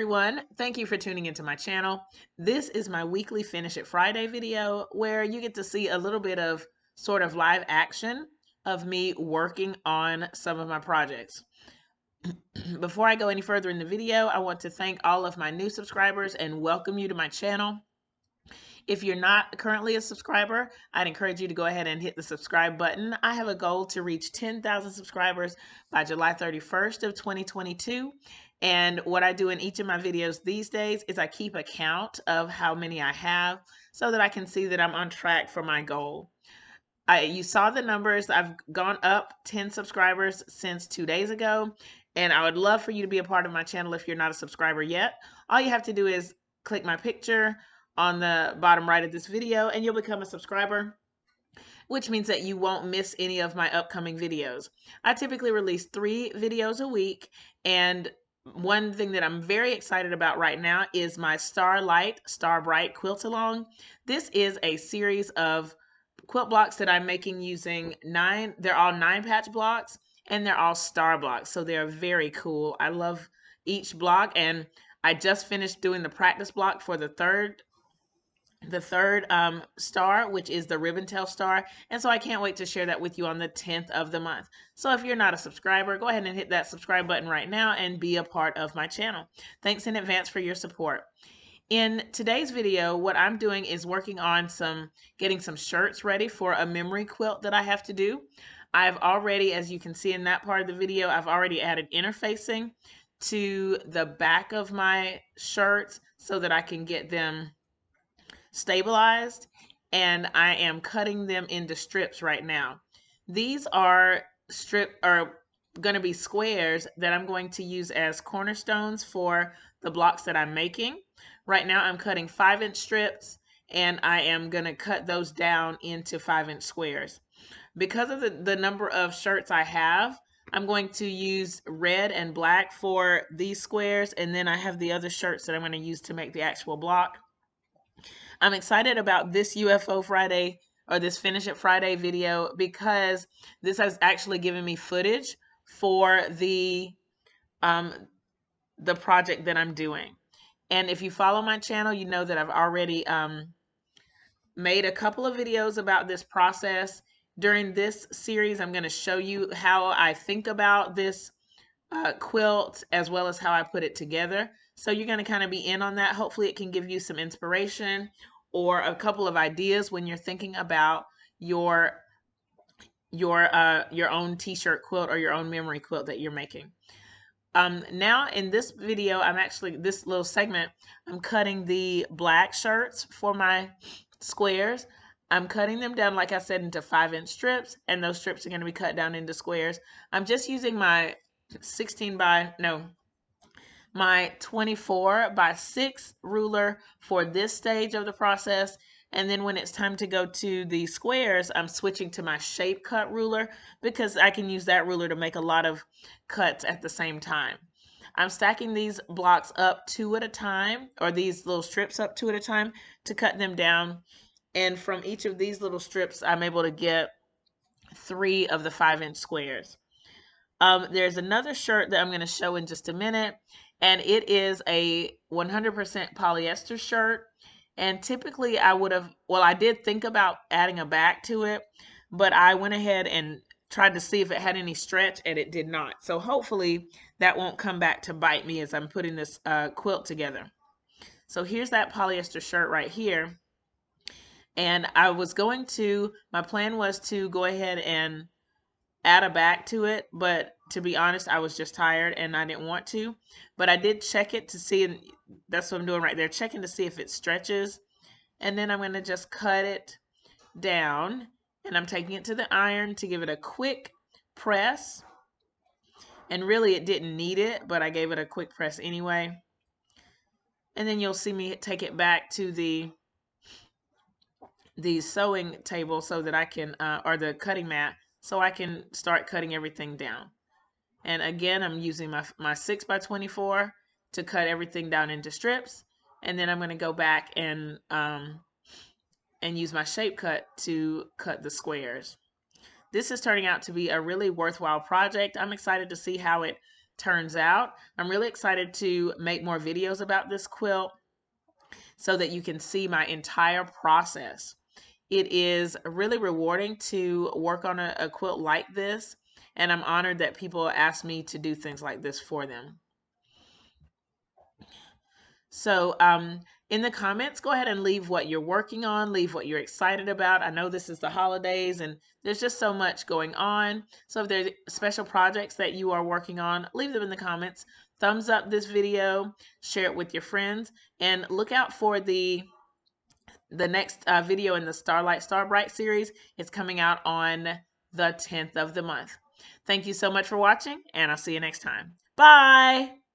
everyone. Thank you for tuning into my channel. This is my weekly Finish It Friday video where you get to see a little bit of sort of live action of me working on some of my projects. Before I go any further in the video, I want to thank all of my new subscribers and welcome you to my channel. If you're not currently a subscriber, I'd encourage you to go ahead and hit the subscribe button. I have a goal to reach 10,000 subscribers by July 31st of 2022. And what I do in each of my videos these days is I keep a count of how many I have so that I can see that I'm on track for my goal. You saw the numbers. I've gone up 10 subscribers since 2 days ago, and I would love for you to be a part of my channel if you're not a subscriber yet. All you have to do is click my picture on the bottom right of this video and you'll become a subscriber, which means that you won't miss any of my upcoming videos. I typically release 3 videos a week, and one thing that I'm very excited about right now is my Starlight, Star Bright Quilt Along. This is a series of quilt blocks that I'm making using they're all 9-patch blocks, and they're all star blocks, so they're very cool. I love each block, and I just finished doing the practice block for the third star, which is the ribbon tail star, and so I can't wait to share that with you on the 10th of the month. So if you're not a subscriber, go ahead and hit that subscribe button right now and be a part of my channel. Thanks in advance for your support. In today's video, what I'm doing is working on getting some shirts ready for a memory quilt that I have to do. I've already, as you can see in that part of the video, I've already added interfacing to the back of my shirts so that I can get them stabilized, and I am cutting them into strips right now. These are going to be squares that I'm going to use as cornerstones for the blocks that I'm making. Right now I'm cutting 5-inch strips, and I am going to cut those down into 5-inch squares. Because of the number of shirts I have, I'm going to use red and black for these squares, and then I have the other shirts that I'm going to use to make the actual block. I'm excited about this UFO Friday, or this Finish It Friday video, because this has actually given me footage for the project that I'm doing. And if you follow my channel, you know that I've already made a couple of videos about this process. During this series, I'm going to show you how I think about this quilt, as well as how I put it together. So you're going to kind of be in on that. Hopefully it can give you some inspiration or a couple of ideas when you're thinking about your own t-shirt quilt or your own memory quilt that you're making. Now in this video, this little segment, I'm cutting the black shirts for my squares. I'm cutting them down, like I said, into 5-inch strips, and those strips are going to be cut down into squares. I'm just using my 24x6 ruler for this stage of the process. And then when it's time to go to the squares, I'm switching to my shape cut ruler because I can use that ruler to make a lot of cuts at the same time. I'm stacking these blocks up 2 at a time, or these little strips up 2 at a time, to cut them down. And from each of these little strips, I'm able to get 3 of the 5-inch squares. There's another shirt that I'm going to show in just a minute, and it is a 100% polyester shirt. And typically I did think about adding a back to it, but I went ahead and tried to see if it had any stretch, and it did not. So hopefully that won't come back to bite me as I'm putting this quilt together. So here's that polyester shirt right here. And my plan was to go ahead and add a back to it, but to be honest, I was just tired and I didn't want to. But I did check it to see, and that's what I'm doing right there, checking to see if it stretches. And then I'm going to just cut it down, and I'm taking it to the iron to give it a quick press. And really it didn't need it, but I gave it a quick press anyway. And then you'll see me take it back to the sewing table so that I can, or the cutting mat, so I can start cutting everything down. And again, I'm using my 6x24 to cut everything down into strips. And then I'm going to go back and use my shape cut to cut the squares. This is turning out to be a really worthwhile project. I'm excited to see how it turns out. I'm really excited to make more videos about this quilt so that you can see my entire process. It is really rewarding to work on a quilt like this, and I'm honored that people ask me to do things like this for them. So in the comments, go ahead and leave what you're working on, leave what you're excited about. I know this is the holidays and there's just so much going on. So if there's special projects that you are working on, leave them in the comments. Thumbs up this video, share it with your friends, and look out for the next video in the Starlight Starbright series. It's coming out on the 10th of the month. Thank you so much for watching, and I'll see you next time. Bye!